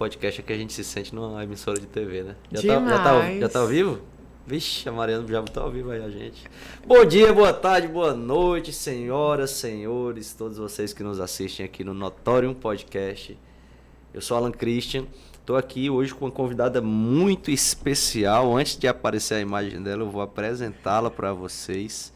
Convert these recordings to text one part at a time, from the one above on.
podcast é que a gente se sente numa emissora de TV, né? Já tá ao vivo? Vixe, a Mariana já botou ao vivo aí a gente. Bom dia, boa tarde, boa noite, senhoras, senhores, todos vocês que nos assistem aqui no Notorium Podcast. Eu sou Alan Christian, estou aqui hoje com uma convidada muito especial. Antes de aparecer a imagem dela, eu vou apresentá-la para vocês.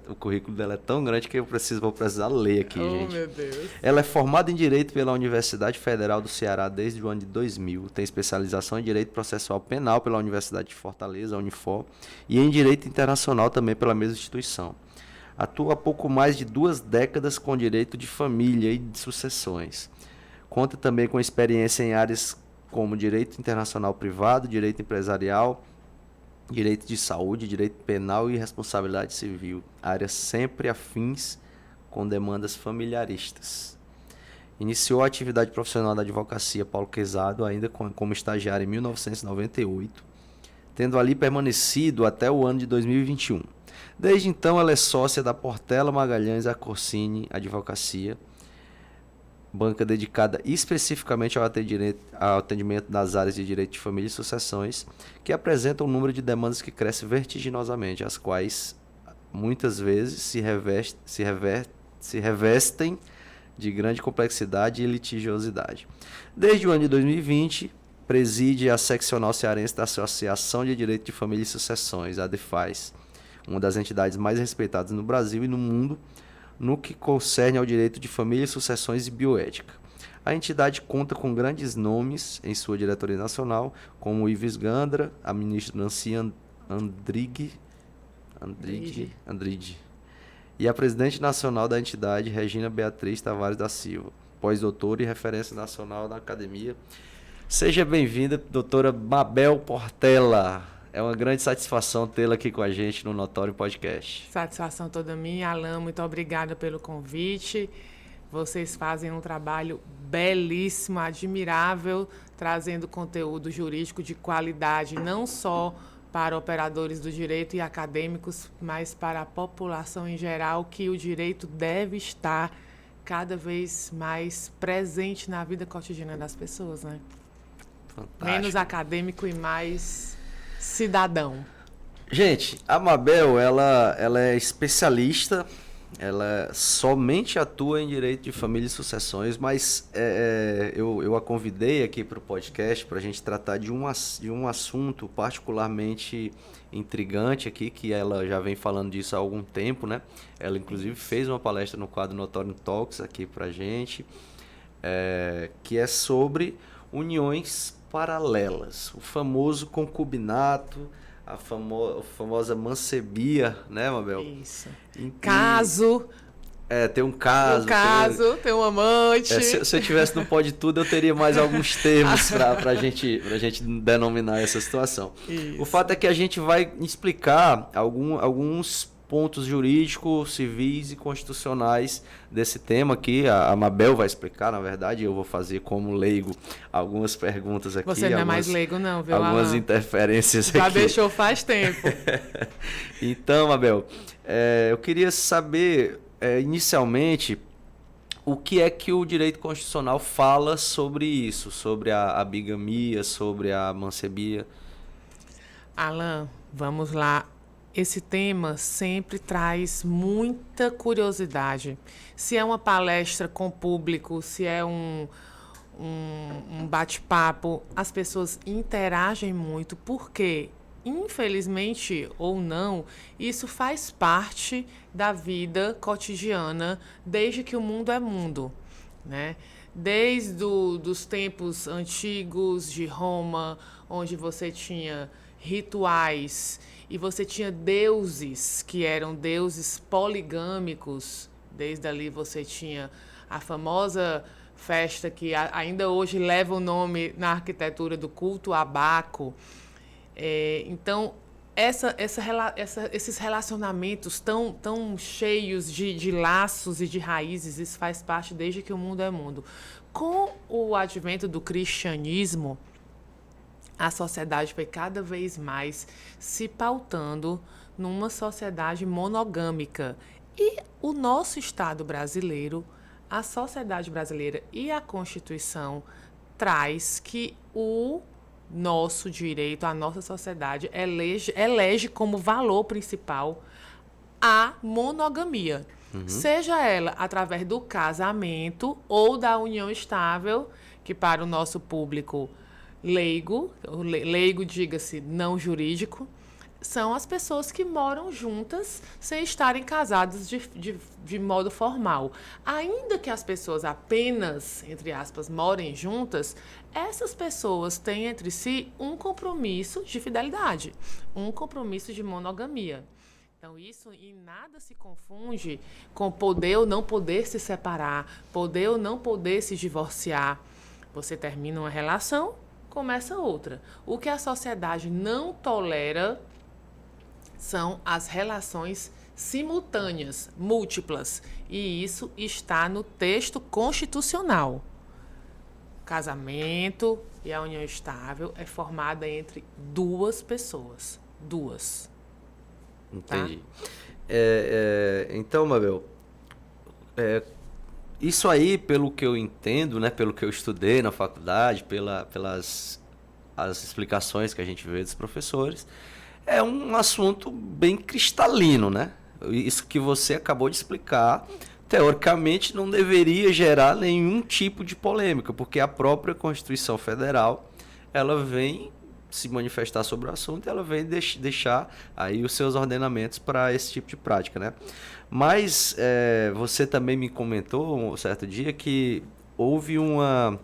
O currículo dela é tão grande que vou precisar ler aqui, gente. Meu Deus. Ela é formada em Direito pela Universidade Federal do Ceará desde o ano de 2000. Tem especialização em Direito Processual Penal pela Universidade de Fortaleza, Unifor, e em Direito Internacional também pela mesma instituição. Atua há pouco mais de 2 décadas com Direito de Família e de Sucessões. Conta também com experiência em áreas como Direito Internacional Privado, Direito Empresarial, Direito de Saúde, Direito Penal e Responsabilidade Civil, áreas sempre afins com demandas familiaristas. Iniciou a atividade profissional da advocacia Paulo Quezado, ainda como estagiária em 1998, tendo ali permanecido até o ano de 2021. Desde então, ela é sócia da Portela Magalhães Accorsini Advocacia, banca dedicada especificamente ao atendimento das áreas de direito de família e sucessões, que apresenta um número de demandas que cresce vertiginosamente, as quais muitas vezes se revestem de grande complexidade e litigiosidade. Desde o ano de 2020, preside a seccional cearense da Associação de Direito de Família e Sucessões, a ADFAS, uma das entidades mais respeitadas no Brasil e no mundo, no que concerne ao direito de família, sucessões e bioética. A entidade conta com grandes nomes em sua diretoria nacional, como o Ives Gandra, a ministra Nancy Andrighi e a presidente nacional da entidade, Regina Beatriz Tavares da Silva, pós-doutora e referência nacional da academia. Seja bem-vinda, doutora Mabel Portela. É uma grande satisfação tê-la aqui com a gente no Notório Podcast. Satisfação toda minha, Alan. Muito obrigada pelo convite. Vocês fazem um trabalho belíssimo, admirável, trazendo conteúdo jurídico de qualidade, não só para operadores do direito e acadêmicos, mas para a população em geral, que o direito deve estar cada vez mais presente na vida cotidiana das pessoas, né? Fantástico. Menos acadêmico e mais cidadão. Gente, a Mabel, ela é especialista, ela somente atua em direito de família e sucessões, mas eu a convidei aqui para o podcast para a gente tratar de um assunto particularmente intrigante aqui, que ela já vem falando disso há algum tempo, né? Ela, inclusive, fez uma palestra no quadro Notorium Talks aqui para a gente, que é sobre uniões paralelas, o famoso concubinato, a famosa mancebia, né, Mabel? Isso. Caso. Tem um caso. Tem um amante. Se eu tivesse no Pode Tudo, eu teria mais alguns termos pra gente denominar essa situação. Isso. O fato é que a gente vai explicar alguns pontos jurídicos, civis e constitucionais desse tema aqui. A Mabel vai explicar, na verdade, eu vou fazer como leigo algumas perguntas aqui. Você não é mais leigo não, viu, algumas Alan? Interferências Já aqui. deixou faz tempo. Então, Mabel, eu queria saber, inicialmente, o que é que o direito constitucional fala sobre isso, sobre a bigamia, sobre a mancebia? Alan, vamos lá. Esse tema sempre traz muita curiosidade. Se é uma palestra com público, se é um bate-papo, as pessoas interagem muito, porque, infelizmente ou não, isso faz parte da vida cotidiana desde que o mundo é mundo, né? Desde os tempos antigos de Roma, onde você tinha rituais e você tinha deuses que eram deuses poligâmicos. Desde ali você tinha a famosa festa que ainda hoje leva o nome na arquitetura do culto a Baco. Então, esses relacionamentos tão cheios de laços e de raízes, isso faz parte desde que o mundo é mundo. Com o advento do cristianismo, a sociedade foi cada vez mais se pautando numa sociedade monogâmica. E o nosso Estado brasileiro, a sociedade brasileira e a Constituição traz que o nosso direito, a nossa sociedade elege como valor principal a monogamia. Seja ela através do casamento ou da união estável, que para o nosso público leigo, diga-se não jurídico, são as pessoas que moram juntas sem estarem casadas de modo formal. Ainda que as pessoas apenas, entre aspas, morem juntas, essas pessoas têm entre si um compromisso de fidelidade, um compromisso de monogamia. Então, isso em nada se confunde com poder ou não poder se separar, poder ou não poder se divorciar. Você termina uma relação, começa outra. O que a sociedade não tolera são as relações simultâneas, múltiplas. E isso está no texto constitucional. O casamento e a união estável é formada entre duas pessoas. Duas. Entendi. Então, Mabel, isso aí, pelo que eu entendo, né, pelo que eu estudei na faculdade, pelas as explicações que a gente vê dos professores, é um assunto bem cristalino, né? Isso que você acabou de explicar, teoricamente, não deveria gerar nenhum tipo de polêmica, porque a própria Constituição Federal, ela vem se manifestar sobre o assunto, ela vem deixar aí os seus ordenamentos para esse tipo de prática, né? Mas você também me comentou um certo dia que houve uma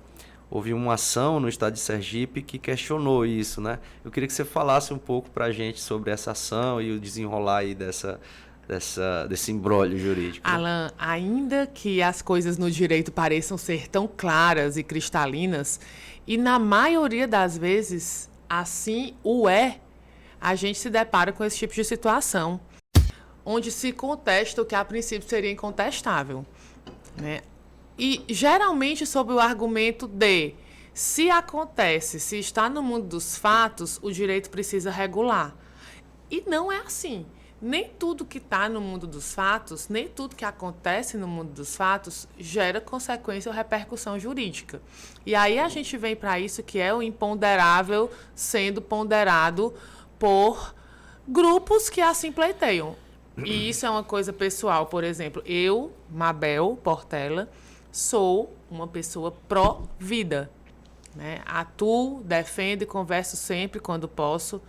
ação no estado de Sergipe que questionou isso, né? Eu queria que você falasse um pouco para a gente sobre essa ação e o desenrolar aí desse imbróglio jurídico. Né? Alan, ainda que as coisas no direito pareçam ser tão claras e cristalinas, e na maioria das vezes assim a gente se depara com esse tipo de situação, onde se contesta o que a princípio seria incontestável, né? E geralmente sob o argumento de se acontece, se está no mundo dos fatos, o direito precisa regular. E não é assim. Nem tudo que está no mundo dos fatos, nem tudo que acontece no mundo dos fatos gera consequência ou repercussão jurídica. E aí a gente vem para isso que é o imponderável sendo ponderado por grupos que assim pleiteiam. E isso é uma coisa pessoal. Por exemplo, eu, Mabel Portela, sou uma pessoa pró-vida. Né? Atuo, defendo e converso sempre, quando posso,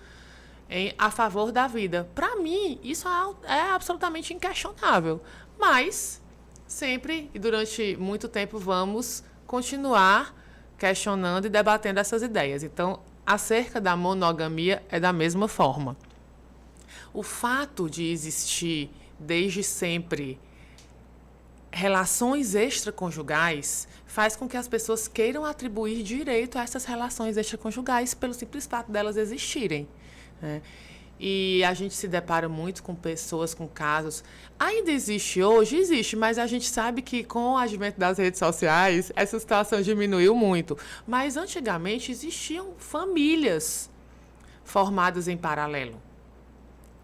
a favor da vida. Para mim, isso é absolutamente inquestionável. Mas, sempre e durante muito tempo, vamos continuar questionando e debatendo essas ideias. Então, acerca da monogamia é da mesma forma. O fato de existir, desde sempre, relações extraconjugais faz com que as pessoas queiram atribuir direito a essas relações extraconjugais pelo simples fato delas existirem. Né? E a gente se depara muito com pessoas, com casos. Ainda existe hoje? Existe, mas a gente sabe que com o advento das redes sociais, essa situação diminuiu muito. Mas antigamente existiam famílias formadas em paralelo.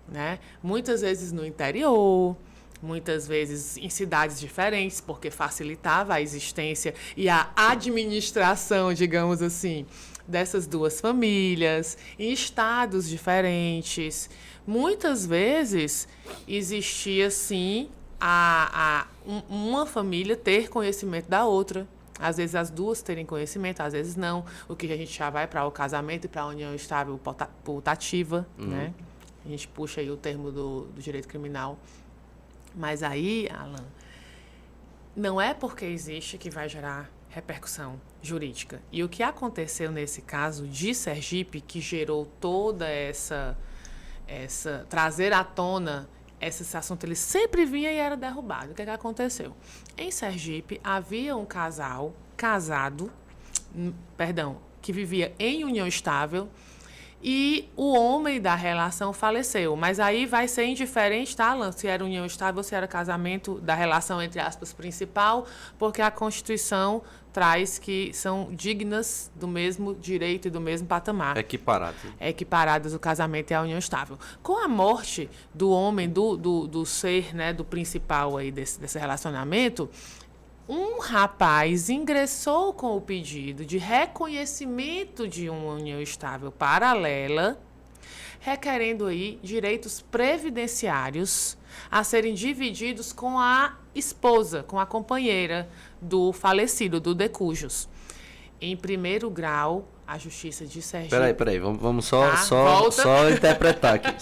Né? Muitas vezes no interior, muitas vezes em cidades diferentes, porque facilitava a existência e a administração, digamos assim, dessas duas famílias, em estados diferentes. Muitas vezes existia, sim, uma família ter conhecimento da outra. Às vezes as duas terem conhecimento, às vezes não. O que a gente já vai para o casamento e para a união estável putativa, né? A gente puxa aí o termo do direito criminal. Mas aí, Alan, não é porque existe que vai gerar repercussão jurídica. E o que aconteceu nesse caso de Sergipe, que gerou toda essa trazer à tona esse assunto, ele sempre vinha e era derrubado. O que aconteceu? Em Sergipe, havia um casal que vivia em união estável, e o homem da relação faleceu. Mas aí vai ser indiferente, tá, Alan? Se era união estável ou se era casamento da relação, entre aspas, principal, porque a Constituição traz que são dignas do mesmo direito e do mesmo patamar. Equiparadas o casamento e a união estável. Com a morte do homem, do ser, né, do principal aí desse relacionamento, um rapaz ingressou com o pedido de reconhecimento de uma união estável paralela, requerendo aí direitos previdenciários a serem divididos com a esposa, com a companheira do falecido, do de cujos. Em primeiro grau, a Justiça de Sergipe... Peraí, vamos Tá, só interpretar aqui,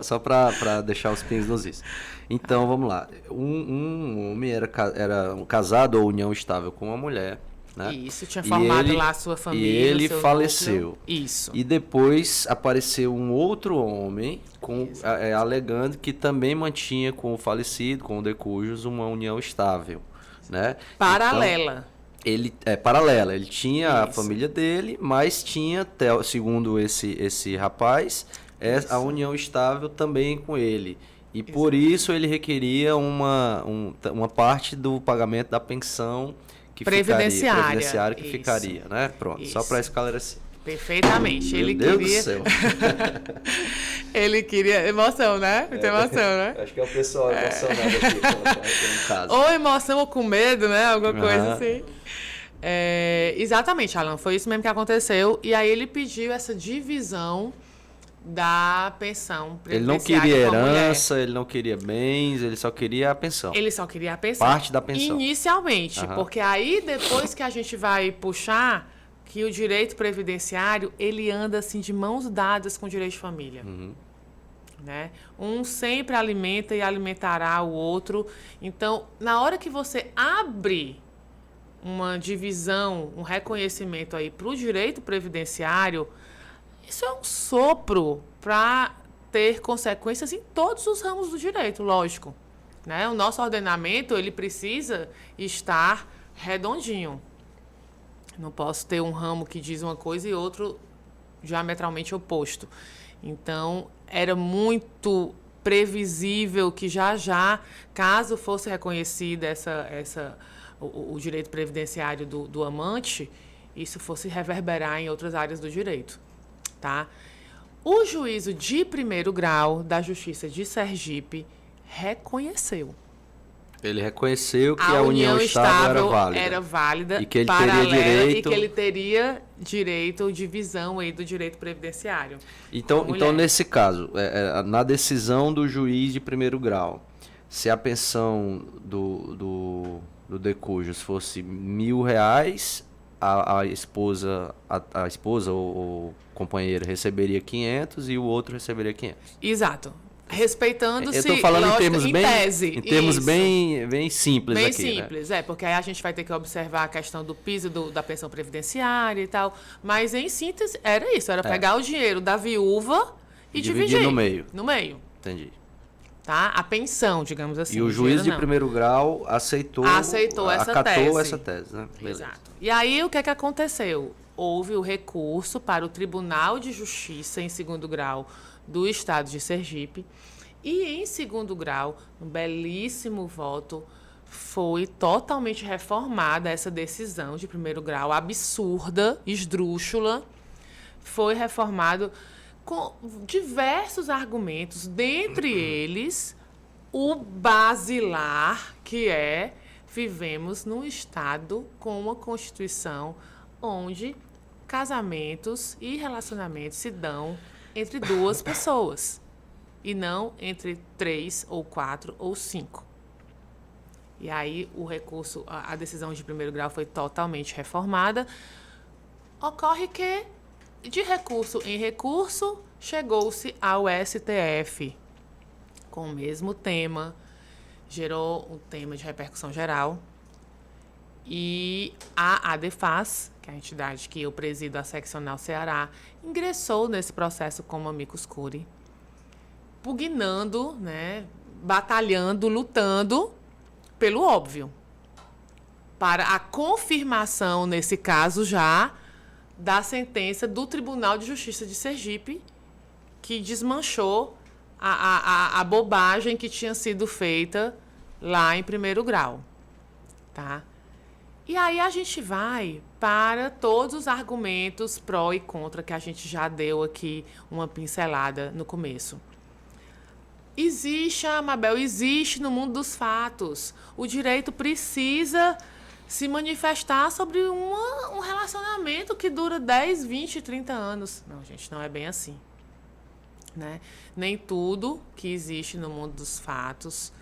só para deixar os pingos nos is. Então, vamos lá. Um homem era um casado ou união estável com uma mulher, né? Isso, tinha formado lá a sua família, e ele seu faleceu. núcleo. Isso. E depois apareceu um outro homem alegando que também mantinha com o falecido, com o de cujos, uma união estável, né? Paralela. Então, paralela. Ele tinha a família dele, mas tinha, segundo esse rapaz, a união estável também com ele. E por isso ele requeria uma parte do pagamento da pensão que previdenciária que ficaria, né? Pronto, isso. Só para esclarecer. Perfeitamente. Meu Deus do céu. Ele queria... Emoção, né? Muita emoção, né? Acho que é o pessoal emocionado aqui, no caso. Ou emoção ou com medo, né? Alguma coisa assim. Exatamente, Alan. Foi isso mesmo que aconteceu. E aí ele pediu essa divisão da pensão previdenciária. Ele não queria herança, ele não queria bens, ele só queria a pensão. Ele só queria a pensão. Parte da pensão. Inicialmente, porque aí depois que a gente vai puxar que o direito previdenciário, ele anda assim de mãos dadas com o direito de família. Né? Um sempre alimenta e alimentará o outro. Então, na hora que você abre uma divisão, um reconhecimento aí para o direito previdenciário, isso é um sopro para ter consequências em todos os ramos do direito, lógico. Né? O nosso ordenamento, ele precisa estar redondinho. Não posso ter um ramo que diz uma coisa e outro diametralmente oposto. Então, era muito previsível que já, caso fosse reconhecida o direito previdenciário do amante, isso fosse reverberar em outras áreas do direito. Tá? O juízo de primeiro grau da Justiça de Sergipe reconheceu. Ele reconheceu que a união estável era válida e que ele teria direito, e que ele teria direito ou divisão aí do direito previdenciário. Então nesse caso, na decisão do juiz de primeiro grau, se a pensão do de cujos fosse R$1.000, a esposa ou companheiro receberia 500 e o outro receberia 500. Exato. Respeitando-se, eu estou falando lógico, em termos bem simples bem aqui. Bem simples, né? Porque aí a gente vai ter que observar a questão do piso da pensão previdenciária e tal. Mas, em síntese, era isso. Era pegar o dinheiro da viúva e dividir. No meio. No meio. Entendi. Tá? A pensão, digamos assim. E o juiz de primeiro grau acatou essa tese, né? Beleza. Exato. E aí, o que aconteceu? Houve o recurso para o Tribunal de Justiça em segundo grau do Estado de Sergipe. E, em segundo grau, um belíssimo voto, foi totalmente reformada essa decisão de primeiro grau, absurda, esdrúxula. Foi reformado com diversos argumentos, dentre eles o basilar, que é: vivemos num Estado com uma Constituição onde casamentos e relacionamentos se dão entre duas pessoas e não entre 3 ou 4 ou 5. E aí o recurso, a decisão de primeiro grau foi totalmente reformada. Ocorre que, de recurso em recurso, chegou-se ao STF com o mesmo tema, gerou um tema de repercussão geral. E a ADEFAS, que é a entidade que eu presido, a seccional Ceará, ingressou nesse processo como amicus curiae, pugnando, né, batalhando, lutando pelo óbvio, para a confirmação, nesse caso já, da sentença do Tribunal de Justiça de Sergipe, que desmanchou a bobagem que tinha sido feita lá em primeiro grau. Tá? E aí a gente vai para todos os argumentos pró e contra que a gente já deu aqui uma pincelada no começo. Existe, Mabel, existe no mundo dos fatos. O direito precisa se manifestar sobre um relacionamento que dura 10, 20, 30 anos. Não, gente, não é bem assim. Né? Nem tudo que existe no mundo dos fatos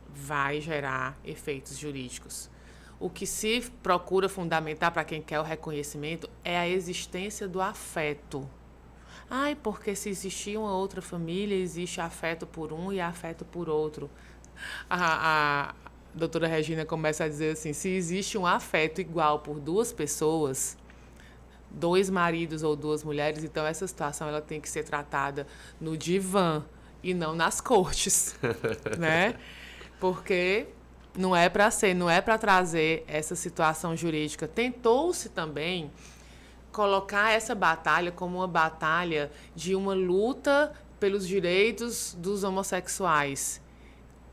vai gerar efeitos jurídicos. O que se procura fundamentar para quem quer o reconhecimento é a existência do afeto. Ai, porque se existir uma outra família, existe afeto por um e afeto por outro. A doutora Regina começa a dizer assim, se existe um afeto igual por duas pessoas, 2 maridos ou 2 mulheres, então essa situação ela tem que ser tratada no divã e não nas cortes, né? Porque não é para ser, não é para trazer essa situação jurídica. Tentou-se também colocar essa batalha como uma batalha de uma luta pelos direitos dos homossexuais.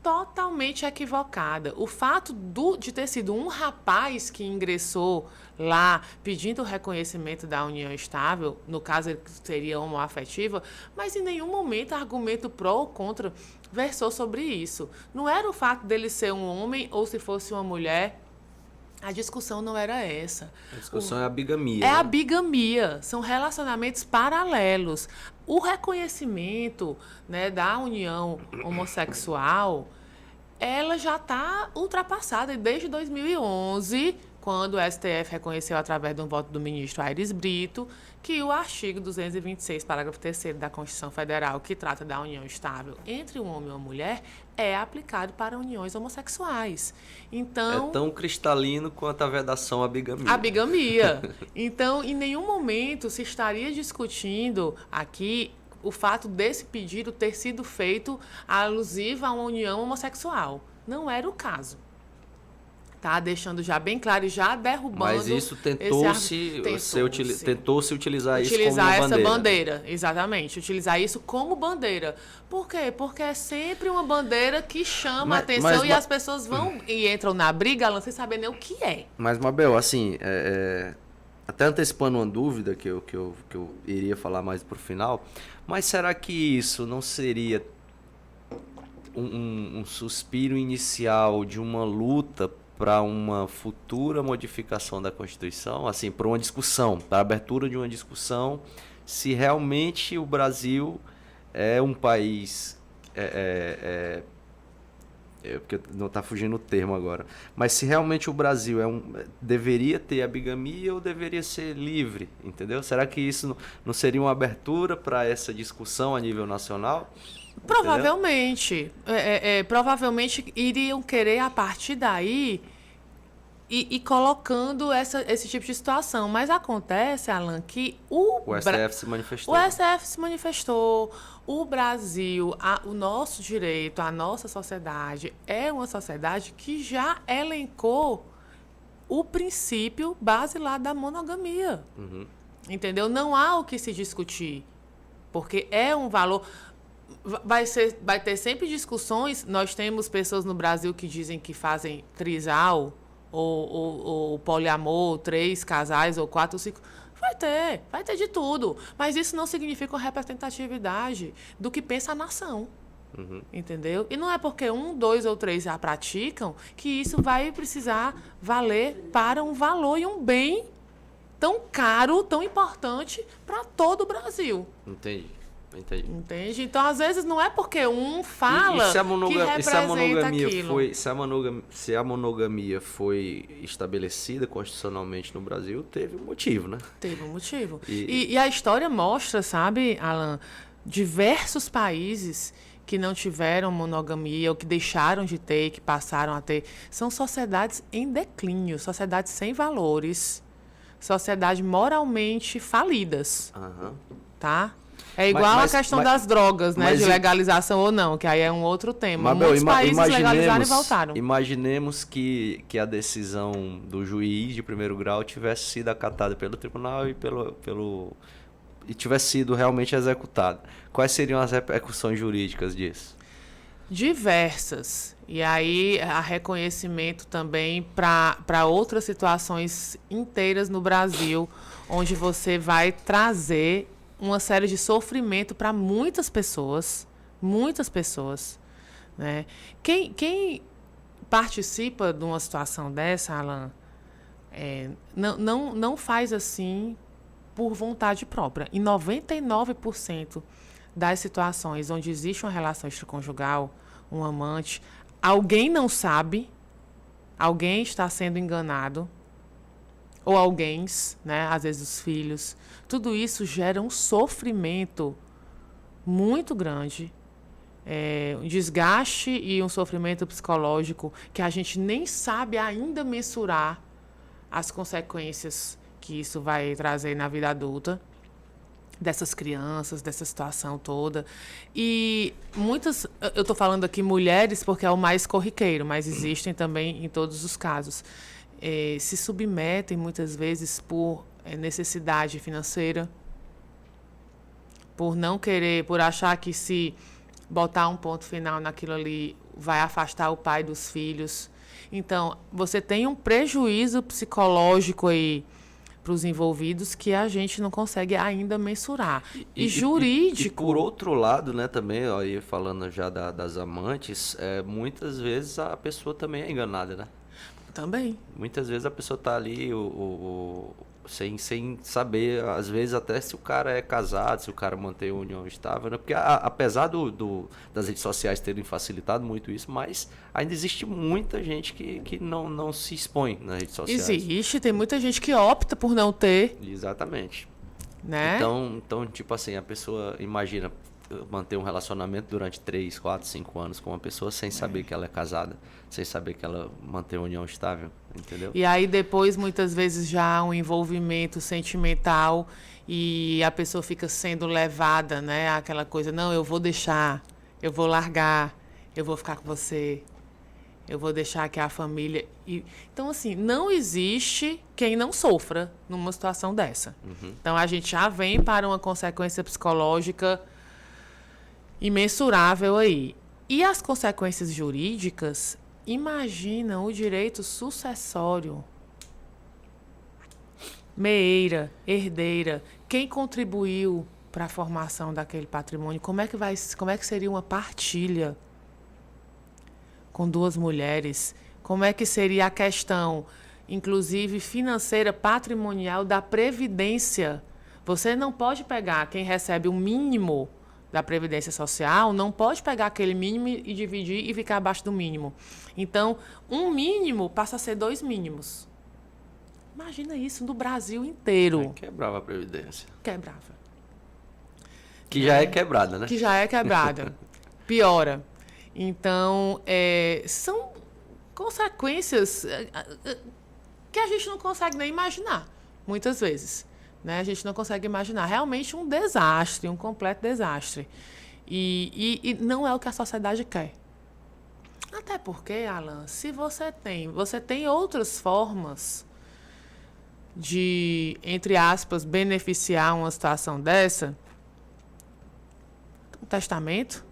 Totalmente equivocada. O fato de ter sido um rapaz que ingressou lá pedindo o reconhecimento da união estável, no caso ele seria homoafetiva, mas em nenhum momento argumento pró ou contra versou sobre isso. Não era o fato dele ser um homem ou se fosse uma mulher. A discussão não era essa. A discussão é a bigamia. É, né? a bigamia. São relacionamentos paralelos. O reconhecimento, né, da união homossexual, ela já está ultrapassada. E desde 2011, quando o STF reconheceu, através de um voto do ministro Aires Brito, que o artigo 226, parágrafo 3º da Constituição Federal, que trata da união estável entre um homem e uma mulher, é aplicado para uniões homossexuais. Então, É tão cristalino quanto a vedação à bigamia. a bigamia. Então, em nenhum momento se estaria discutindo aqui o fato desse pedido ter sido feito alusivo a uma união homossexual. Não era o caso. Tá? Deixando já bem claro e já derrubando. Mas isso tentou-se utilizar isso como utilizar uma essa bandeira. bandeira, exatamente. Utilizar isso como bandeira. Por quê? Porque é sempre uma bandeira que chama a atenção e as pessoas vão e entram na briga, Alan, sem saber nem o que é. Mas, Mabel, assim, até antecipando uma dúvida que eu iria falar mais pro final, mas será que isso não seria um suspiro inicial de uma luta para uma futura modificação da Constituição, assim, para uma discussão, para a abertura de uma discussão, se realmente o Brasil é um país, porque não está fugindo o termo agora, mas se realmente o Brasil deveria ter a bigamia ou deveria ser livre, entendeu? Será que isso não seria uma abertura para essa discussão a nível nacional? Provavelmente. Provavelmente iriam querer, a partir daí, e colocando esse tipo de situação. Mas acontece, Alan, que o STF se manifestou. O STF se manifestou. O Brasil, o nosso direito, a nossa sociedade, é uma sociedade que já elencou o princípio base lá da monogamia. Uhum. Entendeu? Não há o que se discutir. Porque é um valor... Vai ter sempre discussões. Nós temos pessoas no Brasil que dizem que fazem trisal ou poliamor, 3 casais ou 4 ou 5. Vai ter de tudo. Mas isso não significa uma representatividade do que pensa a nação. Uhum. Entendeu? E não é porque 1, 2 ou 3 já praticam que isso vai precisar valer para um valor e um bem tão caro, tão importante para todo o Brasil. Entendi. Entende? Então, às vezes, não é porque um fala que representa aquilo. Se a monogamia foi estabelecida constitucionalmente no Brasil, teve um motivo, né? Teve um motivo. E a história mostra, sabe, Alan, diversos países que não tiveram monogamia ou que deixaram de ter, que passaram a ter, são sociedades em declínio, sociedades sem valores, sociedades moralmente falidas. Uhum. Tá? É igual a questão das drogas, né? De legalização ou não, que aí é um outro tema. Mabel, muitos países legalizaram e voltaram. Imaginemos que a decisão do juiz de primeiro grau tivesse sido acatada pelo tribunal e tivesse sido realmente executada. Quais seriam as repercussões jurídicas disso? Diversas. E aí, há reconhecimento também para outras situações inteiras no Brasil, onde você vai trazer uma série de sofrimento para muitas pessoas, né? Quem participa de uma situação dessa, Alan, não faz assim por vontade própria. Em 99% das situações onde existe uma relação extraconjugal, um amante, alguém não sabe, alguém está sendo enganado, ou alguém, né, às vezes os filhos. Tudo isso gera um sofrimento muito grande, um desgaste e um sofrimento psicológico que a gente nem sabe ainda mensurar as consequências que isso vai trazer na vida adulta dessas crianças, dessa situação toda. E muitas, eu estou falando aqui mulheres porque é o mais corriqueiro, mas existem também em todos os casos. Se submetem muitas vezes por necessidade financeira, por não querer, por achar que se botar um ponto final naquilo ali vai afastar o pai dos filhos. Então, você tem um prejuízo psicológico aí para os envolvidos que a gente não consegue ainda mensurar. E jurídico... E por outro lado, né, também, ó, aí falando já das amantes, muitas vezes a pessoa também é enganada, né? Também. Muitas vezes a pessoa tá ali sem saber, às vezes até se o cara é casado, se o cara mantém a união estável, né? Porque apesar das redes sociais terem facilitado muito isso, mas ainda existe muita gente que não se expõe nas redes sociais. Existe, tem muita gente que opta por não ter. Exatamente. Né? Então, tipo assim, a pessoa imagina manter um relacionamento durante 3, 4, 5 anos com uma pessoa sem saber que ela é casada, sem saber que ela mantém uma união estável, entendeu? E aí depois, muitas vezes, já há um envolvimento sentimental e a pessoa fica sendo levada, né? Aquela coisa, não, eu vou deixar, eu vou largar, eu vou ficar com você, eu vou deixar que a família... Então, assim, não existe quem não sofra numa situação dessa. Uhum. Então, a gente já vem para uma consequência psicológica imensurável aí. E as consequências jurídicas, imagina o direito sucessório. Meeira, herdeira, quem contribuiu para a formação daquele patrimônio, como é que seria uma partilha com 2 mulheres? Como é que seria a questão, inclusive financeira, patrimonial da previdência? Você não pode pegar quem recebe o mínimo da Previdência Social, não pode pegar aquele mínimo e dividir e ficar abaixo do mínimo. Então, um mínimo passa a ser 2 mínimos. Imagina isso no Brasil inteiro. Quebrava a Previdência. Quebrava. Que já é quebrada, né? Que já é quebrada. Piora. Então, são consequências que a gente não consegue nem imaginar, muitas vezes. Né? A gente não consegue imaginar. Realmente um desastre, um completo desastre. E não é o que a sociedade quer. Até porque, Alan, se você tem outras formas de, entre aspas, beneficiar uma situação dessa. O testamento,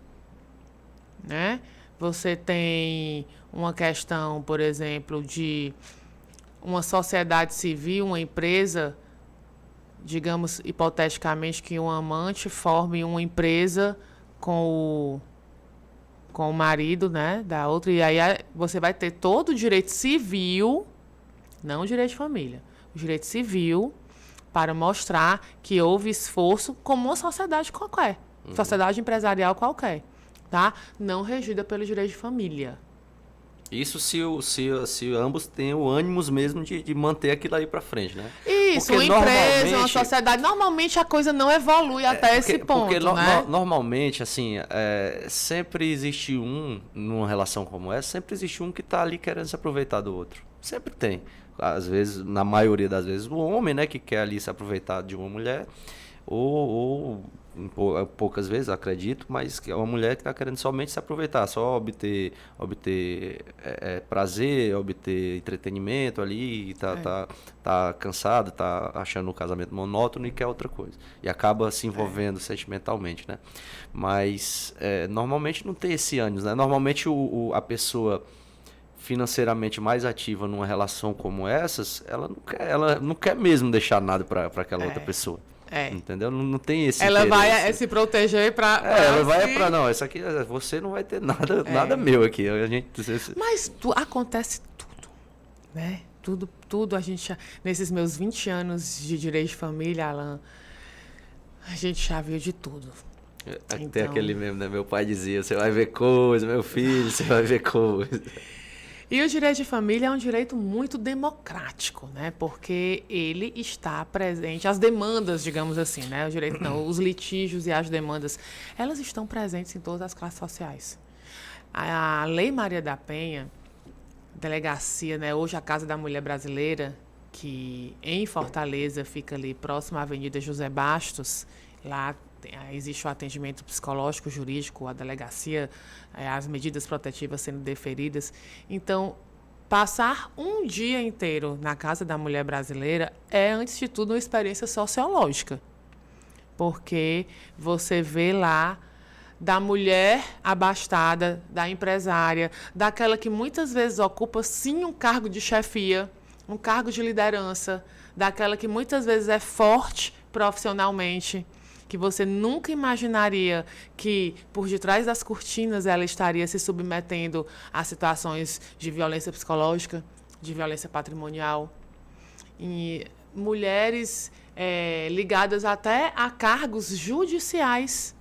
né? Você tem uma questão, por exemplo, de uma sociedade civil, uma empresa... Digamos, hipoteticamente, que um amante forme uma empresa com o marido, né, da outra. E aí você vai ter todo o direito civil, não o direito de família, o direito civil para mostrar que houve esforço como uma sociedade qualquer, sociedade empresarial qualquer, tá? Não regida pelo direito de família. Isso se ambos têm o ânimo mesmo de manter aquilo aí para frente, né? Isso, porque uma empresa, uma sociedade, normalmente a coisa não evolui até esse ponto, porque né? Normalmente, assim, sempre existe numa relação como essa, sempre existe um que está ali querendo se aproveitar do outro. Sempre tem. Às vezes, na maioria das vezes, o homem, né, que quer ali se aproveitar de uma mulher, ou poucas vezes, acredito, mas que é uma mulher que está querendo somente se aproveitar, só obter prazer, obter entretenimento ali, tá cansado, tá achando o casamento monótono e quer outra coisa. E acaba se envolvendo sentimentalmente, né? Mas normalmente não tem esse ânimo, né? Normalmente a pessoa financeiramente mais ativa numa relação como essas, ela não quer mesmo deixar nada para aquela outra pessoa. Entendeu? Não tem esse Ela vai interesse. se proteger para... Ela vai para não, isso aqui, você não vai ter nada meu aqui. Mas acontece tudo, né? Tudo a gente... Nesses meus 20 anos de direito de família, Alan, a gente já viu de tudo. Tem aquele mesmo, né? Meu pai dizia, você vai ver coisa, meu filho, você vai ver coisa. E o direito de família é um direito muito democrático, né? Porque ele está presente, as demandas, digamos assim, né? O direito não, os litígios e as demandas, elas estão presentes em todas as classes sociais. A Lei Maria da Penha, delegacia, né? Hoje a Casa da Mulher Brasileira, que em Fortaleza fica ali próximo à Avenida José Bastos, lá existe o atendimento psicológico, jurídico, a delegacia, as medidas protetivas sendo deferidas. Então, passar um dia inteiro na Casa da Mulher Brasileira é, antes de tudo, uma experiência sociológica. Porque você vê lá da mulher abastada, da empresária, daquela que muitas vezes ocupa, sim, um cargo de chefia, um cargo de liderança, daquela que muitas vezes é forte profissionalmente, que você nunca imaginaria que por detrás das cortinas ela estaria se submetendo a situações de violência psicológica, de violência patrimonial. E mulheres ligadas até a cargos judiciais.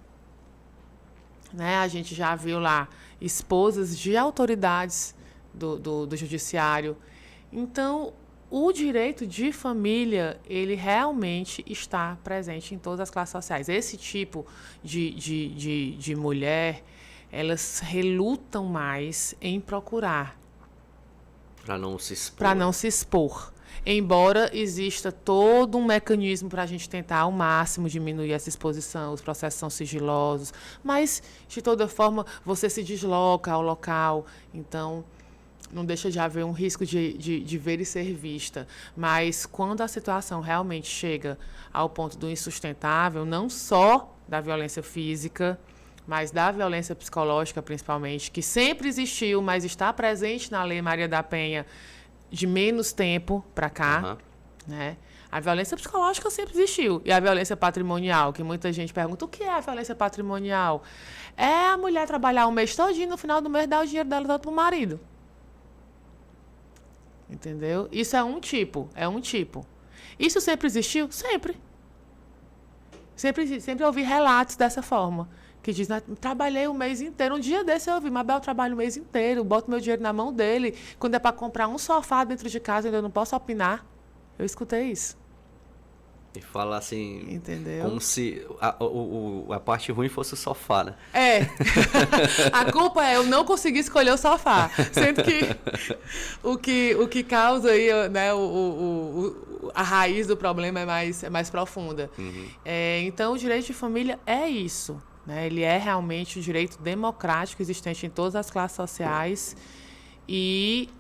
Né? A gente já viu lá esposas de autoridades do judiciário. Então, o direito de família, ele realmente está presente em todas as classes sociais. Esse tipo de mulher, elas relutam mais em procurar. Para não se expor. Para não se expor. Embora exista todo um mecanismo para a gente tentar ao máximo diminuir essa exposição, os processos são sigilosos, mas, de toda forma, você se desloca ao local, então não deixa de haver um risco de ver e ser vista. Mas quando a situação realmente chega ao ponto do insustentável, não só da violência física, mas da violência psicológica, principalmente, que sempre existiu, mas está presente na Lei Maria da Penha de menos tempo para cá, né? A violência psicológica sempre existiu. E a violência patrimonial, que muita gente pergunta, o que é a violência patrimonial? É a mulher trabalhar um mês todo e no final do mês dar o dinheiro dela todo para o marido. Entendeu? Isso é um tipo. Isso sempre existiu? Sempre. Sempre ouvi relatos dessa forma. Que diz, trabalhei o mês inteiro. Um dia desse eu ouvi, Mabel, trabalho o mês inteiro, boto meu dinheiro na mão dele. Quando é para comprar um sofá dentro de casa, eu não posso opinar. Eu escutei isso. E fala assim, entendeu? Como se a parte ruim fosse o sofá, né? A culpa é eu não conseguir escolher o sofá. Sendo que o que causa aí, né, a raiz do problema é mais profunda. Então, o direito de família é isso. Né? Ele é realmente um direito democrático existente em todas as classes sociais.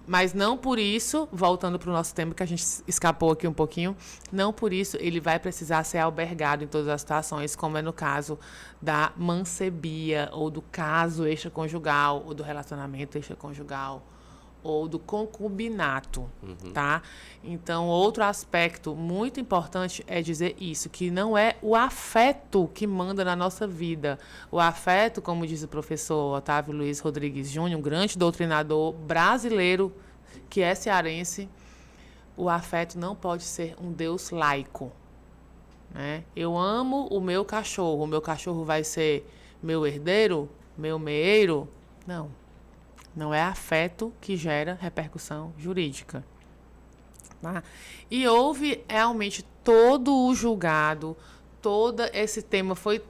Mas não por isso, voltando para o nosso tema, que a gente escapou aqui um pouquinho, não por isso ele vai precisar ser albergado em todas as situações, como é no caso da mancebia, ou do caso extraconjugal, ou do relacionamento extraconjugal, ou do concubinato, tá? Então, outro aspecto muito importante é dizer isso, que não é o afeto que manda na nossa vida. O afeto, como diz o professor Otávio Luiz Rodrigues Júnior, um grande doutrinador brasileiro, que é cearense, o afeto não pode ser um Deus laico. Né? Eu amo o meu cachorro vai ser meu herdeiro, meu meeiro? Não. Não é afeto que gera repercussão jurídica. Tá? E houve realmente todo o julgado, todo esse tema foi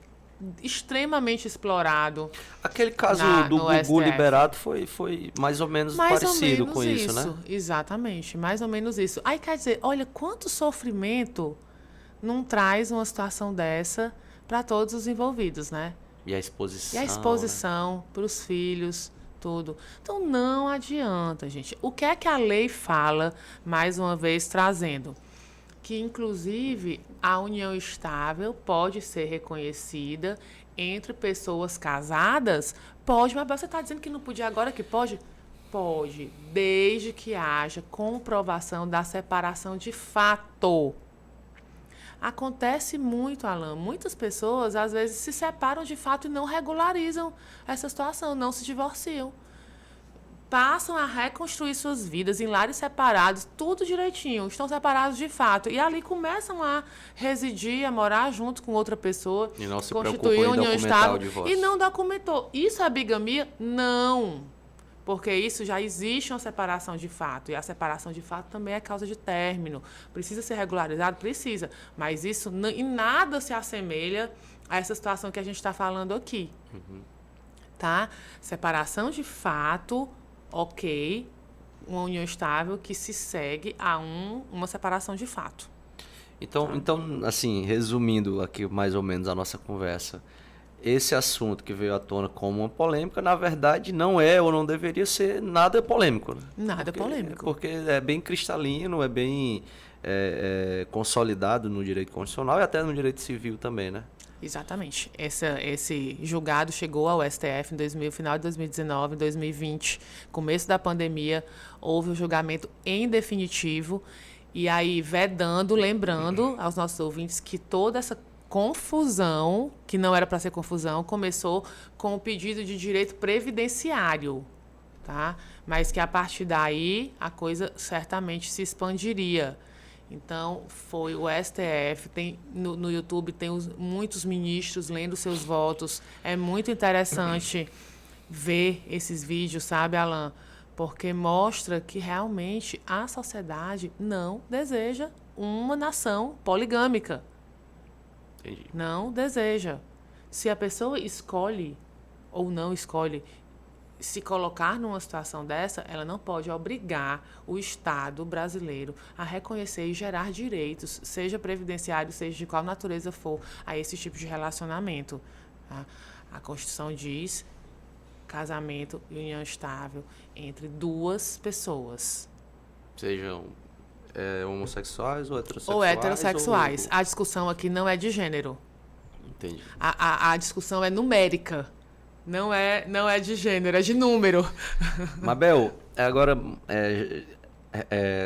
extremamente explorado. Aquele caso do Gugu liberado foi mais ou menos parecido com isso, né? Exatamente, mais ou menos isso. Aí quer dizer, olha quanto sofrimento não traz uma situação dessa para todos os envolvidos, né? E a exposição. Né? Para os filhos. Tudo. Então, não adianta, gente. O que é que a lei fala, mais uma vez, trazendo? Que, inclusive, a união estável pode ser reconhecida entre pessoas casadas? Pode, mas você está dizendo que não podia agora que pode? Pode, desde que haja comprovação da separação de fato. Acontece muito, Alan. Muitas pessoas, às vezes, se separam de fato e não regularizam essa situação, não se divorciam. Passam a reconstruir suas vidas em lares separados, tudo direitinho, estão separados de fato. E ali começam a residir, a morar junto com outra pessoa, E não se constituir preocupam em união documentar estável. o divórcio. E não documentou. Isso é bigamia? Não. Porque isso já existe uma separação de fato. E a separação de fato também é causa de término. Precisa ser regularizado? Precisa. Mas isso em nada se assemelha a essa situação que a gente está falando aqui. Tá? Separação de fato, ok. Uma união estável que se segue a uma separação de fato. Então, assim, resumindo aqui mais ou menos a nossa conversa, esse assunto que veio à tona como uma polêmica, na verdade, não é ou não deveria ser nada polêmico. Né? Nada polêmico. Porque é bem cristalino, é bem consolidado no direito constitucional e até no direito civil também, né? Exatamente. Esse julgado chegou ao STF em final de 2019, 2020, começo da pandemia, houve o julgamento em definitivo, e aí lembrando aos nossos ouvintes que toda essa confusão, que não era para ser confusão, começou com o pedido de direito previdenciário, tá? Mas que a partir daí a coisa certamente se expandiria. Então, foi o STF, no YouTube tem muitos ministros lendo seus votos. É muito interessante ver esses vídeos, sabe, Alan? Porque mostra que realmente a sociedade não deseja uma nação poligâmica. Entendi. Não deseja. Se a pessoa escolhe ou não escolhe se colocar numa situação dessa, ela não pode obrigar o Estado brasileiro a reconhecer e gerar direitos, seja previdenciário, seja de qual natureza for, a esse tipo de relacionamento. Tá? A Constituição diz casamento e união estável entre duas pessoas. Sejam homossexuais ou heterossexuais? Ou heterossexuais. A discussão aqui não é de gênero. Entendi. A discussão é numérica. Não é de gênero, é de número. Mabel, agora,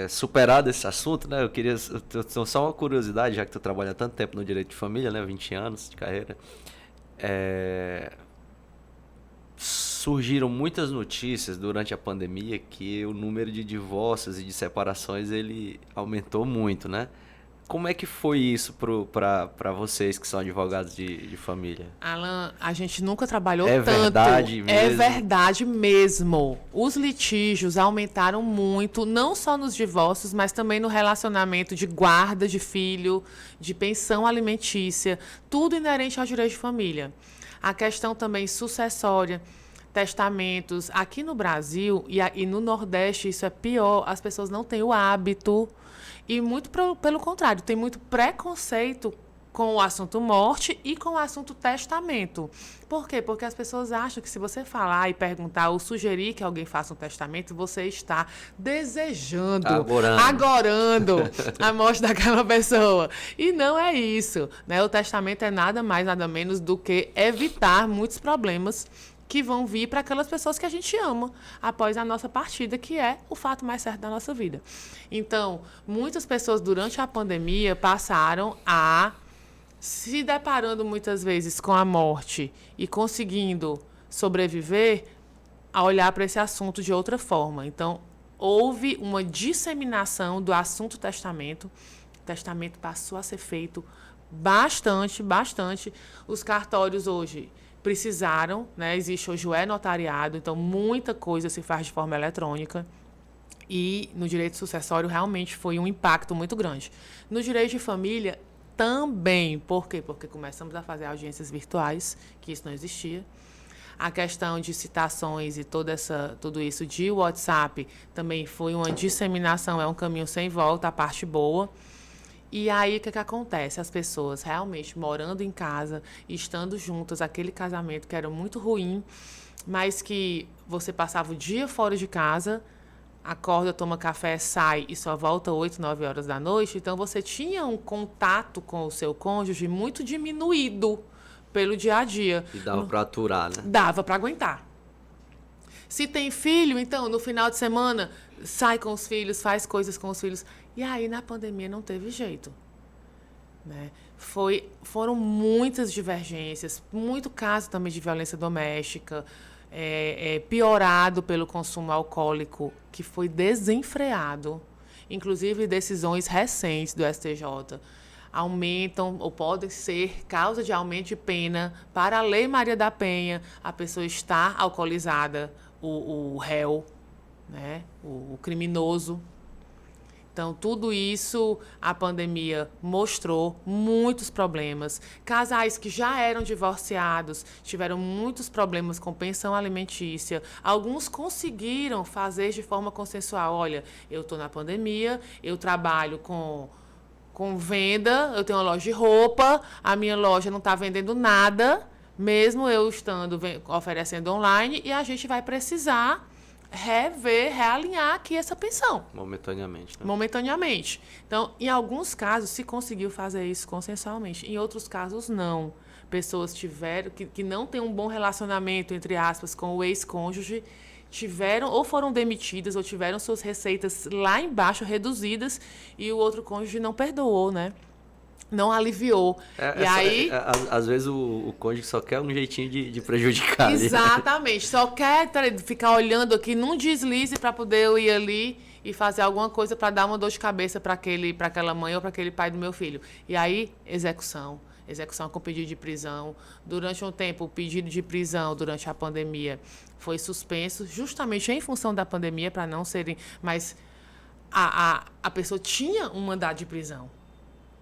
superado esse assunto, né? Eu queria só uma curiosidade, já que tu trabalha há tanto tempo no direito de família, né? 20 anos de carreira. Surgiram muitas notícias durante a pandemia que o número de divórcios e de separações ele aumentou muito, né? Como é que foi isso para vocês que são advogados de família? Alan, a gente nunca trabalhou tanto. É verdade mesmo? É verdade mesmo. Os litígios aumentaram muito, não só nos divórcios, mas também no relacionamento de guarda de filho, de pensão alimentícia, tudo inerente ao direito de família. A questão também sucessória, testamentos. Aqui no Brasil e no Nordeste isso é pior, as pessoas não têm o hábito. E muito pelo contrário, tem muito preconceito com o assunto morte e com o assunto testamento. Por quê? Porque as pessoas acham que se você falar e perguntar ou sugerir que alguém faça um testamento, você está desejando, agorando a morte daquela pessoa. E não é isso, né? O testamento é nada mais, nada menos do que evitar muitos problemas que vão vir para aquelas pessoas que a gente ama após a nossa partida, que é o fato mais certo da nossa vida. Então, muitas pessoas durante a pandemia passaram a se deparando muitas vezes com a morte e conseguindo sobreviver a olhar para esse assunto de outra forma. Então, houve uma disseminação do assunto testamento. O testamento passou a ser feito bastante. Os cartórios hoje precisaram, né? Existe hoje o e-notariado, então muita coisa se faz de forma eletrônica. E no direito sucessório realmente foi um impacto muito grande. No direito de família também. Por quê? Porque começamos a fazer audiências virtuais, que isso não existia. A questão de citações e tudo isso de WhatsApp também foi uma disseminação, é um caminho sem volta, a parte boa. E aí, o que acontece? As pessoas realmente morando em casa, estando juntas, aquele casamento que era muito ruim, mas que você passava o dia fora de casa, acorda, toma café, sai e só volta 8, 9 horas da noite. Então, você tinha um contato com o seu cônjuge muito diminuído pelo dia a dia. E dava para aturar, né? Dava para aguentar. Se tem filho, então, no final de semana, sai com os filhos, faz coisas com os filhos. E aí, na pandemia, não teve jeito. né? Foram muitas divergências, muito caso também de violência doméstica, piorado pelo consumo alcoólico, que foi desenfreado. Inclusive, decisões recentes do STJ aumentam ou podem ser causa de aumento de pena para a Lei Maria da Penha, a pessoa estar alcoolizada, o réu, né? O criminoso. Então, tudo isso, a pandemia mostrou muitos problemas. Casais que já eram divorciados tiveram muitos problemas com pensão alimentícia. Alguns conseguiram fazer de forma consensual. Olha, eu estou na pandemia, eu trabalho com venda, eu tenho uma loja de roupa, a minha loja não está vendendo nada, mesmo eu estando oferecendo online, e a gente vai precisar realinhar aqui essa pensão. Momentaneamente. Né? Momentaneamente. Então, em alguns casos, se conseguiu fazer isso consensualmente. Em outros casos, não. Pessoas tiveram, que não têm um bom relacionamento, entre aspas, com o ex-cônjuge, tiveram ou foram demitidas ou tiveram suas receitas lá embaixo reduzidas e o outro cônjuge não perdoou, né? Não aliviou. Às vezes o cônjuge só quer um jeitinho de prejudicar. Exatamente. Só quer ficar olhando aqui num deslize para poder eu ir ali e fazer alguma coisa para dar uma dor de cabeça para aquela mãe ou para aquele pai do meu filho. E aí, execução com pedido de prisão. Durante um tempo, o pedido de prisão durante a pandemia foi suspenso, justamente em função da pandemia, para não serem... Mas a pessoa tinha um mandado de prisão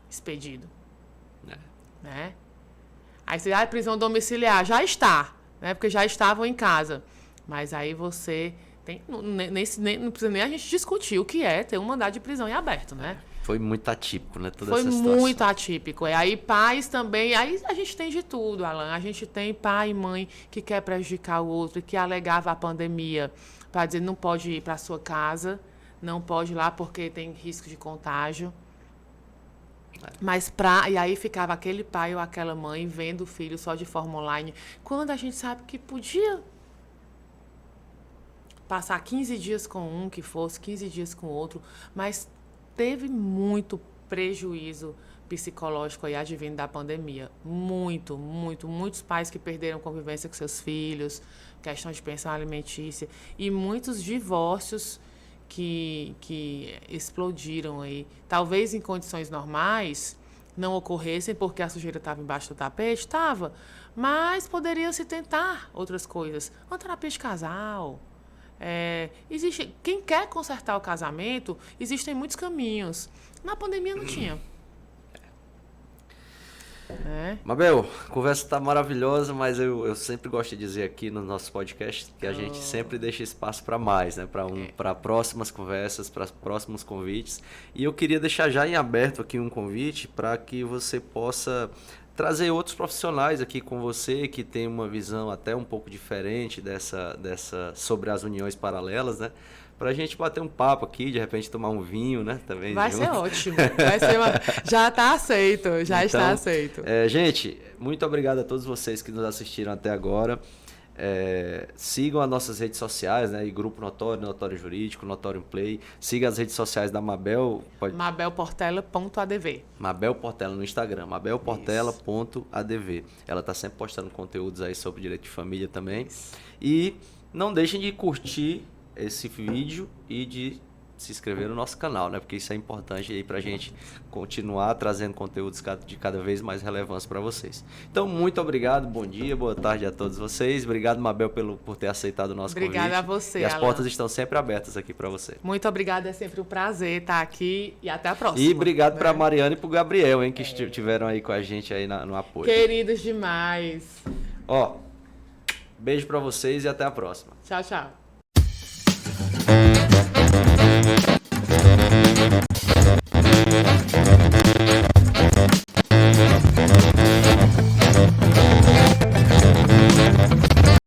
expedido. Né? Aí você, prisão domiciliar, já está, né? Porque já estavam em casa. Mas aí você tem... não precisa nem a gente discutir o que é ter um mandado de prisão em aberto, né? Foi muito atípico, né? Toda Foi essa situação. Muito atípico. E aí pais também... Aí a gente tem de tudo, Alan. A gente tem pai e mãe que quer prejudicar o outro e que alegava a pandemia para dizer não pode ir para sua casa, não pode ir lá porque tem risco de contágio. Mas e aí ficava aquele pai ou aquela mãe vendo o filho só de forma online, quando a gente sabe que podia passar 15 dias com um, que fosse 15 dias com outro, mas teve muito prejuízo psicológico aí advindo da pandemia. Muitos pais que perderam convivência com seus filhos, questão de pensão alimentícia, e muitos divórcios que explodiram aí. Talvez em condições normais não ocorressem porque a sujeira estava embaixo do tapete, estava, mas poderia se tentar outras coisas. Uma terapia de casal. Quem quer consertar o casamento, existem muitos caminhos. Na pandemia não tinha. Mabel, a conversa está maravilhosa, mas eu sempre gosto de dizer aqui no nosso podcast que a gente sempre deixa espaço para mais, né? Para próximas conversas, para próximos convites. E eu queria deixar já em aberto aqui um convite para que você possa trazer outros profissionais aqui com você que tem uma visão até um pouco diferente sobre as uniões paralelas, né? Pra gente bater um papo aqui, de repente tomar um vinho, né? Também vai junto. ser ótimo. Já está aceito, está aceito. Gente, muito obrigado a todos vocês que nos assistiram até agora. Sigam as nossas redes sociais, né? E Grupo Notório, Notório Jurídico, Notório Play. Siga as redes sociais da Mabel. mabelportela.adv. Mabel Portela no Instagram, mabelportela.adv. Ela está sempre postando conteúdos aí sobre direito de família também. Isso. E não deixem de curtir esse vídeo e de se inscrever no nosso canal, né? Porque isso é importante aí pra gente continuar trazendo conteúdos de cada vez mais relevância para vocês. Então, muito obrigado, bom dia, boa tarde a todos vocês. Obrigado, Mabel, por ter aceitado o nosso convite. Obrigada a você, E as Alan. portas estão sempre abertas aqui para você. Muito obrigada, é sempre um prazer estar aqui e até a próxima. E obrigado para a Mariana e para o Gabriel, hein, que estiveram aí com a gente aí no apoio. Queridos demais. Beijo para vocês e até a próxima. Tchau, tchau.